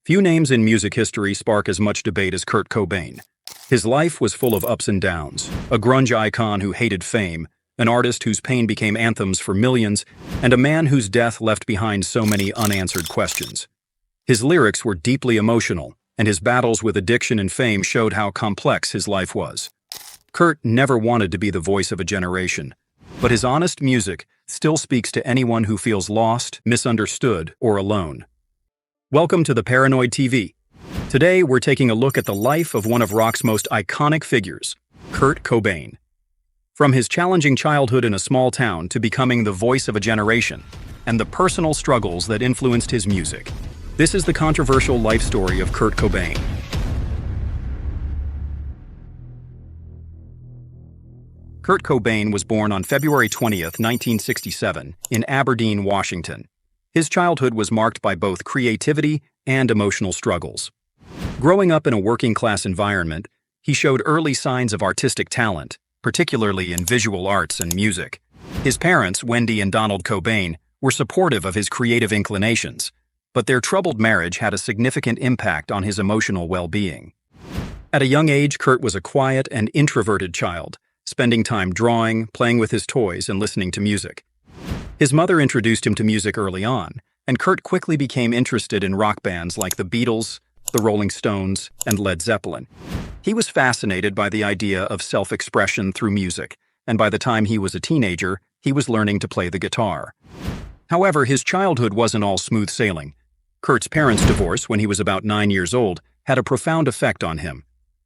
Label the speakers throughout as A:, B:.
A: Few names in music history spark as much debate as Kurt Cobain. His life was full of ups and downs, a grunge icon who hated fame, an artist whose pain became anthems for millions, and a man whose death left behind so many unanswered questions. His lyrics were deeply emotional, and his battles with addiction and fame showed how complex his life was. Kurt never wanted to be the voice of a generation, but his honest music still speaks to anyone who feels lost, misunderstood, or alone. Welcome to the Paranoid TV. Today, we're taking a look at the life of one of rock's most iconic figures, Kurt Cobain. From his challenging childhood in a small town to becoming the voice of a generation, and the personal struggles that influenced his music, this is the controversial life story of Kurt Cobain. Kurt Cobain was born on February 20th, 1967, in Aberdeen, Washington. His childhood was marked by both creativity and emotional struggles. Growing up in a working-class environment, he showed early signs of artistic talent, particularly in visual arts and music. His parents, Wendy and Donald Cobain, were supportive of his creative inclinations, but their troubled marriage had a significant impact on his emotional well-being. At a young age, Kurt was a quiet and introverted child, spending time drawing, playing with his toys, and listening to music. His mother introduced him to music early on, and Kurt quickly became interested in rock bands like the Beatles, the Rolling Stones, and Led Zeppelin. He was fascinated by the idea of self-expression through music, and by the time he was a teenager, he was learning to play the guitar. However, his childhood wasn't all smooth sailing. Kurt's parents' divorce when he was about 9 years old had a profound effect on him.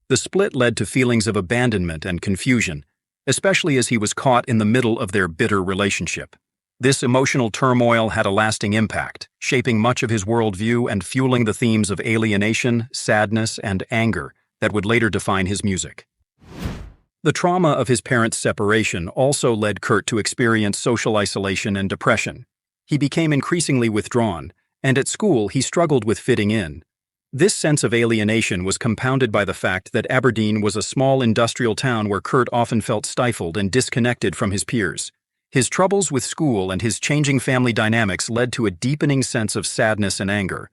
A: The split led to feelings of abandonment and confusion, especially as he was caught in the middle of their bitter relationship. This emotional turmoil had a lasting impact, shaping much of his worldview and fueling the themes of alienation, sadness, and anger that would later define his music. The trauma of his parents' separation also led Kurt to experience social isolation and depression. He became increasingly withdrawn, and at school he struggled with fitting in. This sense of alienation was compounded by the fact that Aberdeen was a small industrial town where Kurt often felt stifled and disconnected from his peers. His troubles with school and his changing family dynamics led to a deepening sense of sadness and anger.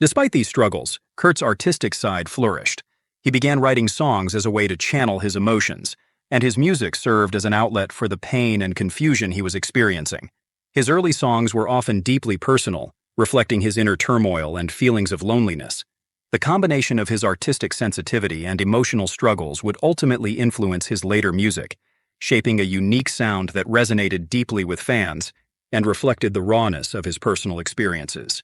A: Despite these struggles, Kurt's artistic side flourished. He began writing songs as a way to channel his emotions, and his music served as an outlet for the pain and confusion he was experiencing. His early songs were often deeply personal, reflecting his inner turmoil and feelings of loneliness. The combination of his artistic sensitivity and emotional struggles would ultimately influence his later music, shaping a unique sound that resonated deeply with fans and reflected the rawness of his personal experiences.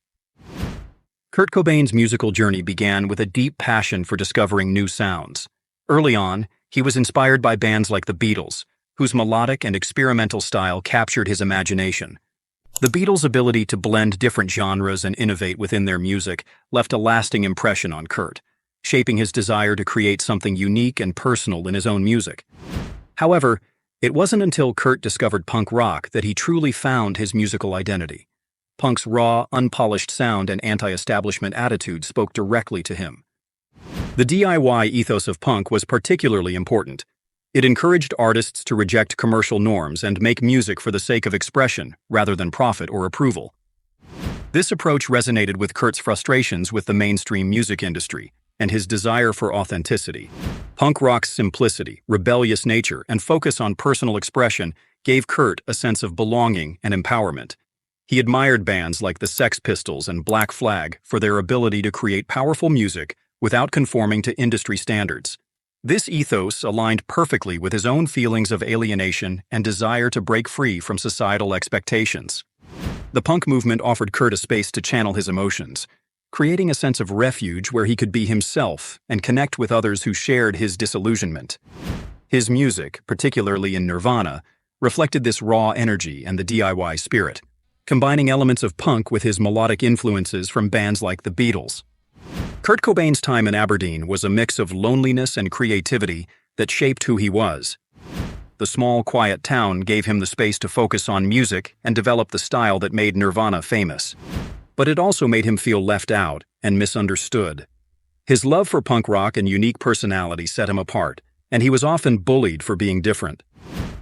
A: Kurt Cobain's musical journey began with a deep passion for discovering new sounds. Early on, he was inspired by bands like the Beatles, whose melodic and experimental style captured his imagination. The Beatles' ability to blend different genres and innovate within their music left a lasting impression on Kurt, shaping his desire to create something unique and personal in his own music. However, it wasn't until Kurt discovered punk rock that he truly found his musical identity. Punk's raw, unpolished sound and anti-establishment attitude spoke directly to him. The DIY ethos of punk was particularly important. It encouraged artists to reject commercial norms and make music for the sake of expression rather than profit or approval. This approach resonated with Kurt's frustrations with the mainstream music industry and his desire for authenticity. Punk rock's simplicity, rebellious nature, and focus on personal expression gave Kurt a sense of belonging and empowerment. He admired bands like the Sex Pistols and Black Flag for their ability to create powerful music without conforming to industry standards. This ethos aligned perfectly with his own feelings of alienation and desire to break free from societal expectations. The punk movement offered Kurt a space to channel his emotions, creating a sense of refuge where he could be himself and connect with others who shared his disillusionment. His music, particularly in Nirvana, reflected this raw energy and the DIY spirit, combining elements of punk with his melodic influences from bands like the Beatles. Kurt Cobain's time in Aberdeen was a mix of loneliness and creativity that shaped who he was. The small, quiet town gave him the space to focus on music and develop the style that made Nirvana famous. But it also made him feel left out and misunderstood. His love for punk rock and unique personality set him apart, and he was often bullied for being different.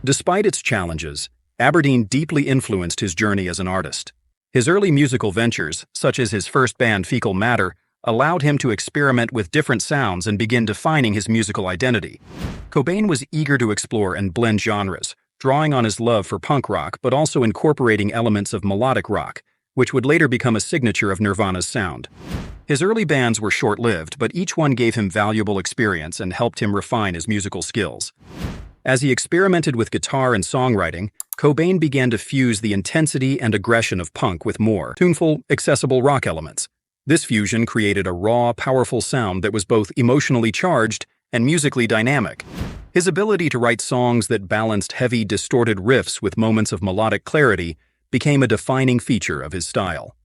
A: Despite its challenges, Aberdeen deeply influenced his journey as an artist. His early musical ventures, such as his first band Fecal Matter, allowed him to experiment with different sounds and begin defining his musical identity. Cobain was eager to explore and blend genres, drawing on his love for punk rock but also incorporating elements of melodic rock, which would later become a signature of Nirvana's sound. His early bands were short-lived, but each one gave him valuable experience and helped him refine his musical skills. As he experimented with guitar and songwriting, Cobain began to fuse the intensity and aggression of punk with more tuneful, accessible rock elements. This fusion created a raw, powerful sound that was both emotionally charged and musically dynamic. His ability to write songs that balanced heavy, distorted riffs with moments of melodic clarity became a defining feature of his style.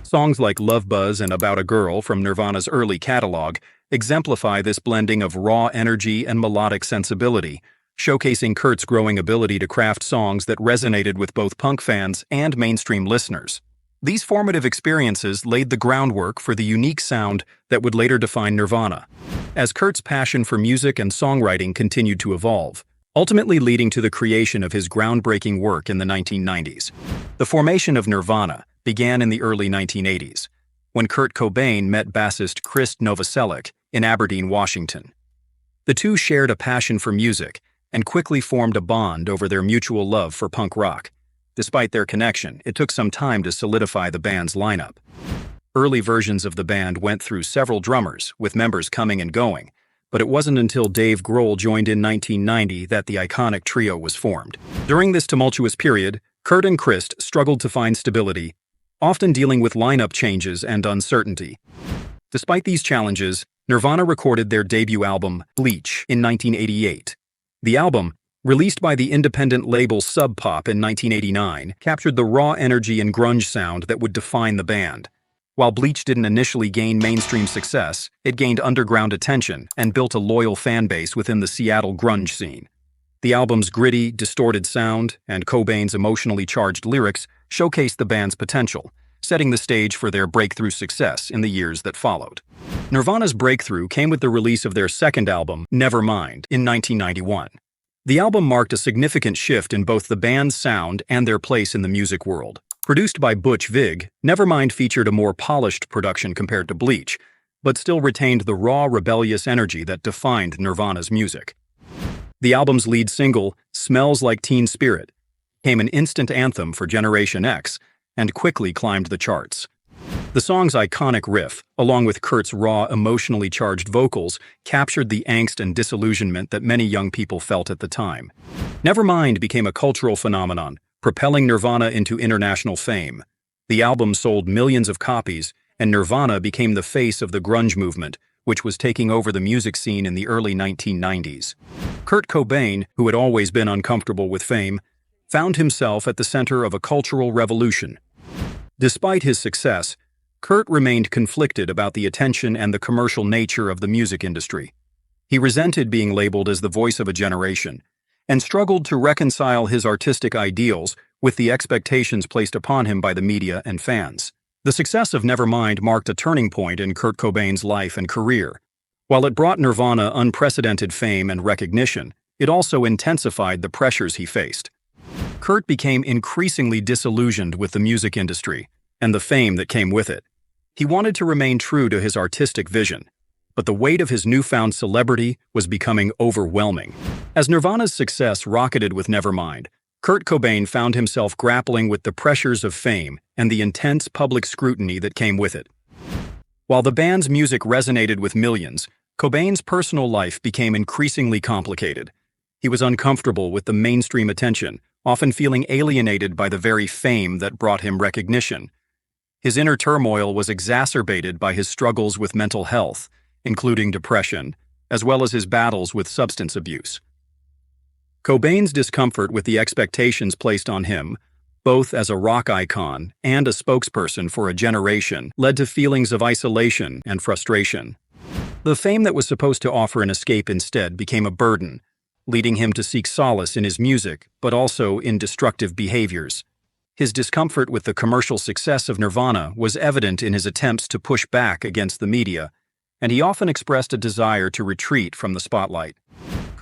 A: Songs like Love Buzz and About a Girl from Nirvana's early catalog exemplify this blending of raw energy and melodic sensibility, showcasing Kurt's growing ability to craft songs that resonated with both punk fans and mainstream listeners. These formative experiences laid the groundwork for the unique sound that would later define Nirvana, as Kurt's passion for music and songwriting continued to evolve, ultimately leading to the creation of his groundbreaking work in the 1990s. The formation of Nirvana began in the early 1980s, when Kurt Cobain met bassist Chris Novoselic in Aberdeen, Washington. The two shared a passion for music and quickly formed a bond over their mutual love for punk rock. Despite their connection, it took some time to solidify the band's lineup. Early versions of the band went through several drummers, with members coming and going, but it wasn't until Dave Grohl joined in 1990 that the iconic trio was formed. During this tumultuous period, Kurt and Chris struggled to find stability, often dealing with lineup changes and uncertainty. Despite these challenges, Nirvana recorded their debut album, Bleach, in 1988. The album, released by the independent label Sub Pop in 1989, captured the raw energy and grunge sound that would define the band. While Bleach didn't initially gain mainstream success, it gained underground attention and built a loyal fan base within the Seattle grunge scene. The album's gritty, distorted sound and Cobain's emotionally charged lyrics showcased the band's potential, setting the stage for their breakthrough success in the years that followed. Nirvana's breakthrough came with the release of their second album, Nevermind, in 1991. The album marked a significant shift in both the band's sound and their place in the music world. Produced by Butch Vig, Nevermind featured a more polished production compared to Bleach, but still retained the raw, rebellious energy that defined Nirvana's music. The album's lead single, Smells Like Teen Spirit, became an instant anthem for Generation X and quickly climbed the charts. The song's iconic riff, along with Kurt's raw, emotionally charged vocals, captured the angst and disillusionment that many young people felt at the time. Nevermind became a cultural phenomenon, propelling Nirvana into international fame. The album sold millions of copies, and Nirvana became the face of the grunge movement, which was taking over the music scene in the early 1990s. Kurt Cobain, who had always been uncomfortable with fame, found himself at the center of a cultural revolution. Despite his success, Kurt remained conflicted about the attention and the commercial nature of the music industry. He resented being labeled as the voice of a generation, and struggled to reconcile his artistic ideals with the expectations placed upon him by the media and fans. The success of Nevermind marked a turning point in Kurt Cobain's life and career. While it brought Nirvana unprecedented fame and recognition, it also intensified the pressures he faced. Kurt became increasingly disillusioned with the music industry and the fame that came with it. He wanted to remain true to his artistic vision, but the weight of his newfound celebrity was becoming overwhelming. As Nirvana's success rocketed with Nevermind, Kurt Cobain found himself grappling with the pressures of fame and the intense public scrutiny that came with it. While the band's music resonated with millions, Cobain's personal life became increasingly complicated. He was uncomfortable with the mainstream attention, often feeling alienated by the very fame that brought him recognition. His inner turmoil was exacerbated by his struggles with mental health, including depression, as well as his battles with substance abuse. Cobain's discomfort with the expectations placed on him, both as a rock icon and a spokesperson for a generation, led to feelings of isolation and frustration. The fame that was supposed to offer an escape instead became a burden, leading him to seek solace in his music, but also in destructive behaviors. His discomfort with the commercial success of Nirvana was evident in his attempts to push back against the media, and he often expressed a desire to retreat from the spotlight.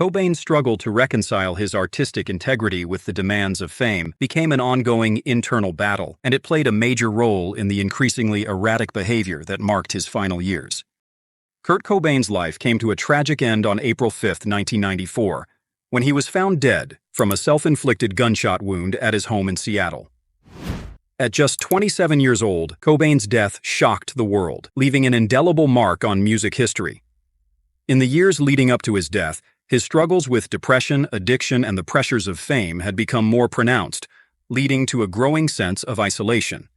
A: Cobain's struggle to reconcile his artistic integrity with the demands of fame became an ongoing internal battle, and it played a major role in the increasingly erratic behavior that marked his final years. Kurt Cobain's life came to a tragic end on April 5, 1994, when he was found dead from a self-inflicted gunshot wound at his home in Seattle. At just 27 years old, Cobain's death shocked the world, leaving an indelible mark on music history. In the years leading up to his death, his struggles with depression, addiction, and the pressures of fame had become more pronounced, leading to a growing sense of isolation.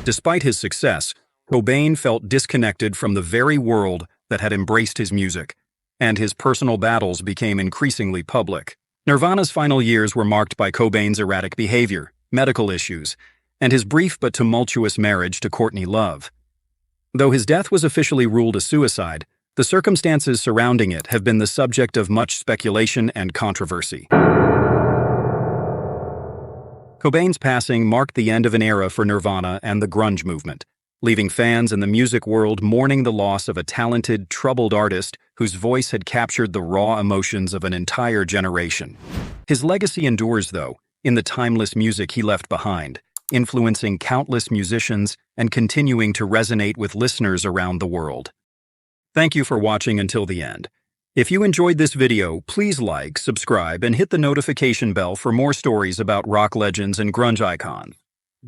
A: Despite his success, Cobain felt disconnected from the very world that had embraced his music, and his personal battles became increasingly public. Nirvana's final years were marked by Cobain's erratic behavior, medical issues, and his brief but tumultuous marriage to Courtney Love. Though his death was officially ruled a suicide, the circumstances surrounding it have been the subject of much speculation and controversy. Cobain's passing marked the end of an era for Nirvana and the grunge movement, leaving fans in the music world mourning the loss of a talented, troubled artist whose voice had captured the raw emotions of an entire generation. His legacy endures, though, in the timeless music he left behind, influencing countless musicians and continuing to resonate with listeners around the world. Thank you for watching until the end. If you enjoyed this video, please like, subscribe, and hit the notification bell for more stories about rock legends and grunge icons.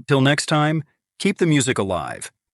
A: Till next time, keep the music alive.